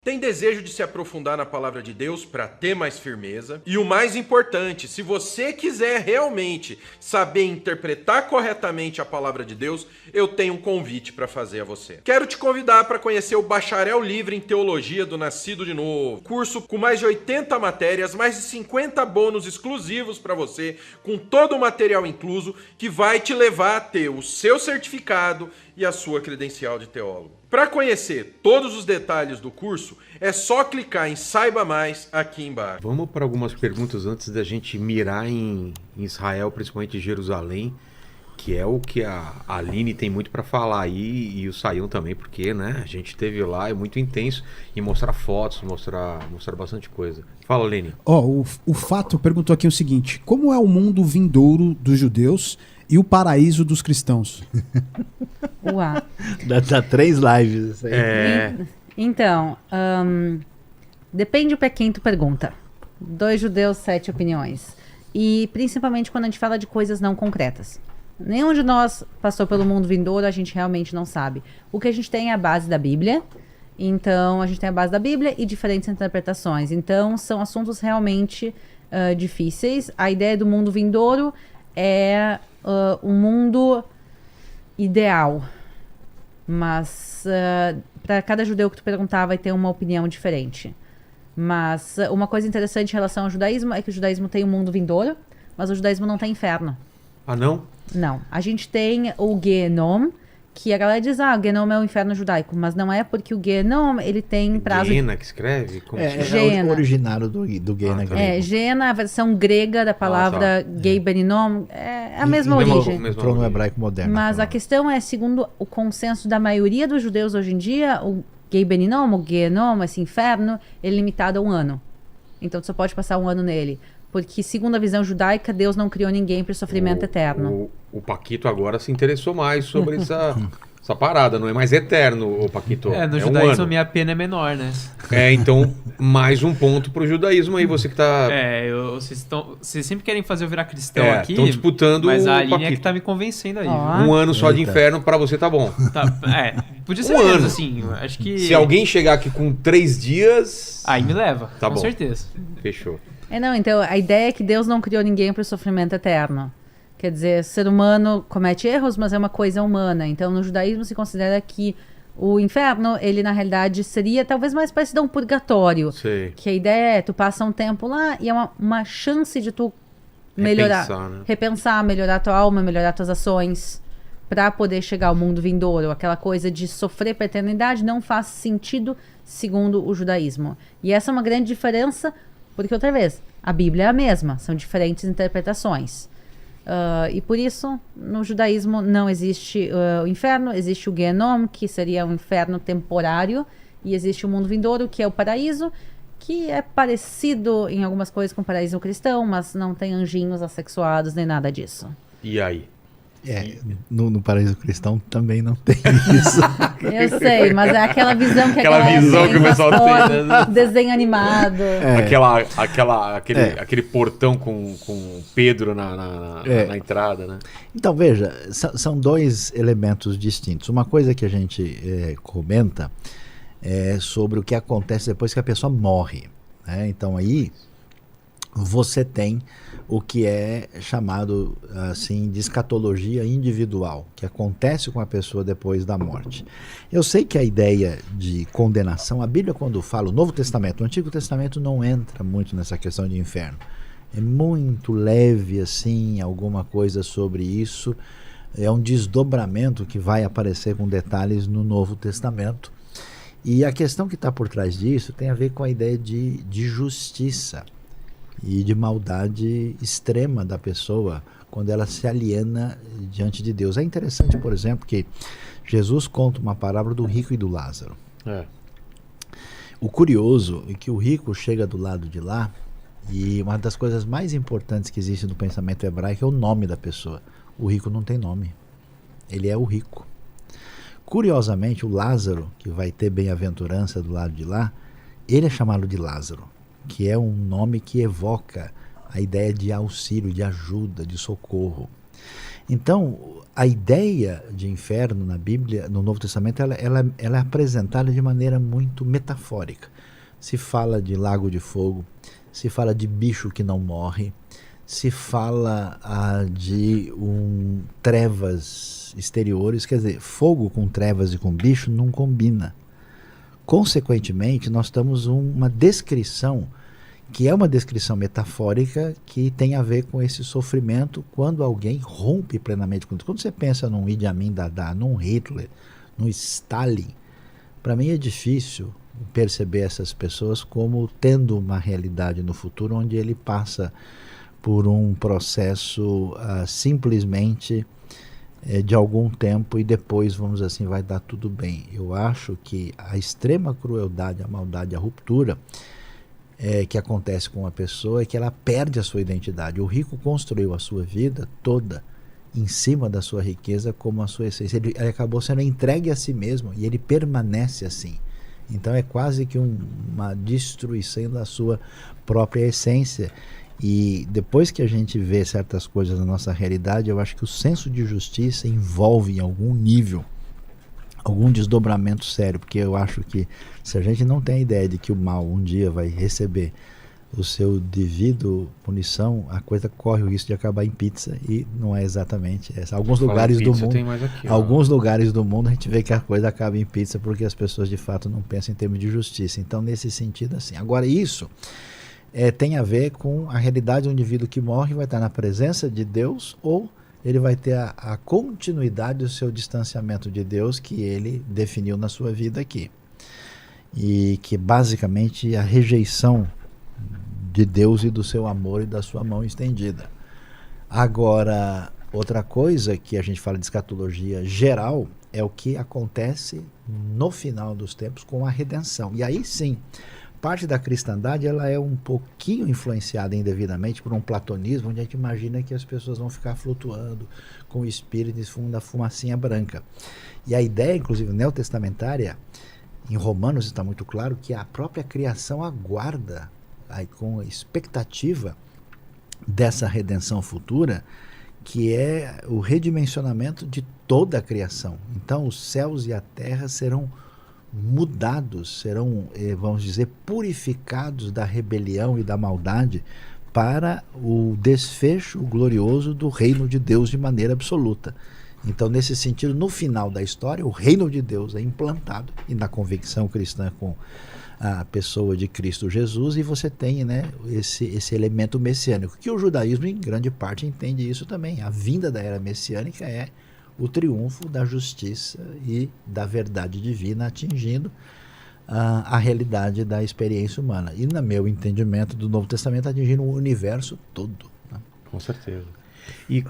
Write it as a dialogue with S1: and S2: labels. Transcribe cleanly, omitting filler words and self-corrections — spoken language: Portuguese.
S1: Tem desejo de se aprofundar na palavra de Deus para ter mais firmeza? E o mais importante, se você quiser realmente saber interpretar corretamente a palavra de Deus, eu tenho um convite para fazer a você. Quero te convidar para conhecer o Bacharel Livre em Teologia do Nascido de Novo. Curso com mais de 80 matérias, mais de 50 bônus exclusivos para você, com todo o material incluso, que vai te levar a ter o seu certificado e a sua credencial de teólogo. Para conhecer todos os detalhes do curso, é só clicar em Saiba Mais aqui embaixo.
S2: Vamos para algumas perguntas antes da gente mirar em Israel, principalmente em Jerusalém, que é o que a Aline tem muito para falar aí, e o Sayão também, porque né, a gente esteve lá, é muito intenso, e mostrar fotos, mostrar bastante coisa. Fala, Aline.
S3: O Fato perguntou aqui o seguinte: como é o mundo vindouro dos judeus e o paraíso dos cristãos?
S4: Uau.
S5: Dá 3 lives isso aí.
S4: Então, depende para quem tu pergunta. 2 judeus, 7 opiniões. E principalmente quando a gente fala de coisas não concretas. Nenhum de nós passou pelo mundo vindouro, a gente realmente não sabe. O que a gente tem é a base da Bíblia. Então, a gente tem a base da Bíblia e diferentes interpretações. Então, são assuntos realmente difíceis. A ideia do mundo vindouro é um mundo ideal. Mas para cada judeu que tu perguntar vai ter uma opinião diferente. Mas uma coisa interessante em relação ao judaísmo é que o judaísmo tem um mundo vindouro, mas o judaísmo não tem inferno.
S2: Ah, não?
S4: Não. A gente tem o Gehenom, que a galera diz, o Gehenom é o inferno judaico, mas não é, porque o Gehenom, ele tem prazo...
S2: Gena que escreve? Como
S5: É o originário do Gena grego.
S4: Gena, a versão grega da palavra Gebenom, é a mesma origem.
S5: Entrou no hebraico moderno.
S4: Mas a questão é, segundo o consenso da maioria dos judeus hoje em dia, o Gebenom, o Gehenom, esse inferno, ele é limitado a 1 ano. Então, tu só pode passar 1 ano nele. Porque, segundo a visão judaica, Deus não criou ninguém para o sofrimento eterno.
S2: O Paquito agora se interessou mais sobre essa parada, não é mais eterno, o Paquito.
S6: No judaísmo minha pena é menor, né?
S2: Então, mais um ponto pro judaísmo aí, você que tá...
S6: Vocês sempre querem fazer eu virar cristão aqui.
S2: Estão disputando
S6: mas a
S2: o
S6: Aline é
S2: Paquito.
S6: que tá me convencendo aí.
S2: 1 ano só de inferno pra você tá bom.
S6: Podia ser
S2: 1 ano.
S6: assim, acho que...
S2: Se alguém chegar aqui com 3 dias...
S6: Aí me leva,
S2: tá
S6: com
S2: bom.
S6: certeza.
S2: Fechou.
S4: Então, a ideia é que Deus não criou ninguém para o sofrimento eterno. Quer dizer, ser humano comete erros, mas é uma coisa humana. Então, no judaísmo se considera que o inferno, ele na realidade seria talvez mais parecido a um purgatório.
S2: Sei.
S4: Que a ideia é, tu passa um tempo lá e é uma chance de tu melhorar, repensar, melhorar tua alma, melhorar tuas ações, para poder chegar ao mundo vindouro. Aquela coisa de sofrer para a eternidade não faz sentido segundo o judaísmo. E essa é uma grande diferença, porque, outra vez, a Bíblia é a mesma, são diferentes interpretações. E por isso, no judaísmo não existe o inferno, existe o Gehenom, que seria um inferno temporário, e existe o mundo vindouro, que é o paraíso, que é parecido em algumas coisas com o paraíso cristão, mas não tem anjinhos assexuados nem nada disso.
S2: E aí?
S5: No paraíso cristão também não tem isso.
S4: Eu sei, mas é aquela visão que
S2: Aquela visão que o pessoal tem, né?
S4: Desenho animado.
S2: Aquele portão com Pedro na entrada, né?
S5: Então, veja, são 2 elementos distintos. Uma coisa que a gente comenta é sobre o que acontece depois que a pessoa morre, né? Então, aí você tem o que é chamado assim de escatologia individual, que acontece com a pessoa depois da morte. Eu sei que a ideia de condenação, a Bíblia quando fala, o Novo Testamento, o Antigo Testamento não entra muito nessa questão de inferno. É muito leve assim, alguma coisa sobre isso. É um desdobramento que vai aparecer com detalhes no Novo Testamento. E a questão que está por trás disso tem a ver com a ideia de justiça e de maldade extrema da pessoa quando ela se aliena diante de Deus. É interessante, por exemplo, que Jesus conta uma parábola do rico e do Lázaro. O curioso é que o rico chega do lado de lá e uma das coisas mais importantes que existe no pensamento hebraico é o nome da pessoa. O rico não tem nome. Ele é o rico. Curiosamente, o Lázaro, que vai ter bem-aventurança do lado de lá, ele é chamado de Lázaro, que é um nome que evoca a ideia de auxílio, de ajuda, de socorro. Então, a ideia de inferno na Bíblia, no Novo Testamento, ela é apresentada de maneira muito metafórica. Se fala de lago de fogo, se fala de bicho que não morre, se fala de trevas exteriores, quer dizer, fogo com trevas e com bicho não combina. Consequentemente, nós temos uma descrição, que é uma descrição metafórica, que tem a ver com esse sofrimento quando alguém rompe plenamente com isso. Quando você pensa num Idi Amin Dada, num Hitler, num Stalin, para mim é difícil perceber essas pessoas como tendo uma realidade no futuro onde ele passa por um processo simplesmente de algum tempo e depois, vamos dizer assim, vai dar tudo bem. Eu acho que a extrema crueldade, a maldade, a ruptura que acontece com uma pessoa é que ela perde a sua identidade. O rico construiu a sua vida toda em cima da sua riqueza como a sua essência. Ele acabou sendo entregue a si mesmo e ele permanece assim. Então é quase que uma destruição da sua própria essência. E depois que a gente vê certas coisas na nossa realidade, eu acho que o senso de justiça envolve em algum nível algum desdobramento sério, porque eu acho que se a gente não tem a ideia de que o mal um dia vai receber o seu devido punição, a coisa corre o risco de acabar em pizza, e não é exatamente essa. Alguns lugares do mundo, alguns lugares do mundo a gente vê que a coisa acaba em pizza porque as pessoas de fato não pensam em termos de justiça. Então, nesse sentido, assim. Agora, isso tem a ver com a realidade do indivíduo que morre, vai estar na presença de Deus, ou ele vai ter a continuidade do seu distanciamento de Deus que ele definiu na sua vida aqui. E que basicamente a rejeição de Deus e do seu amor e da sua mão estendida. Agora, outra coisa que a gente fala de escatologia geral é o que acontece no final dos tempos com a redenção. E aí sim, parte da cristandade ela é um pouquinho influenciada indevidamente por um platonismo, onde a gente imagina que as pessoas vão ficar flutuando com o espírito da fumacinha branca. E a ideia, inclusive neotestamentária, em Romanos está muito claro que a própria criação aguarda aí, com expectativa dessa redenção futura, que é o redimensionamento de toda a criação. Então os céus e a terra serão mudados, serão, vamos dizer, purificados da rebelião e da maldade para o desfecho glorioso do reino de Deus de maneira absoluta. Então, nesse sentido, no final da história, o reino de Deus é implantado, e na convicção cristã com a pessoa de Cristo Jesus, e você tem, né, esse elemento messiânico, que o judaísmo em grande parte entende isso também. A vinda da era messiânica é o triunfo da justiça e da verdade divina atingindo a realidade da experiência humana. E, no meu entendimento do Novo Testamento, atingindo o universo todo, né?
S2: Com certeza. E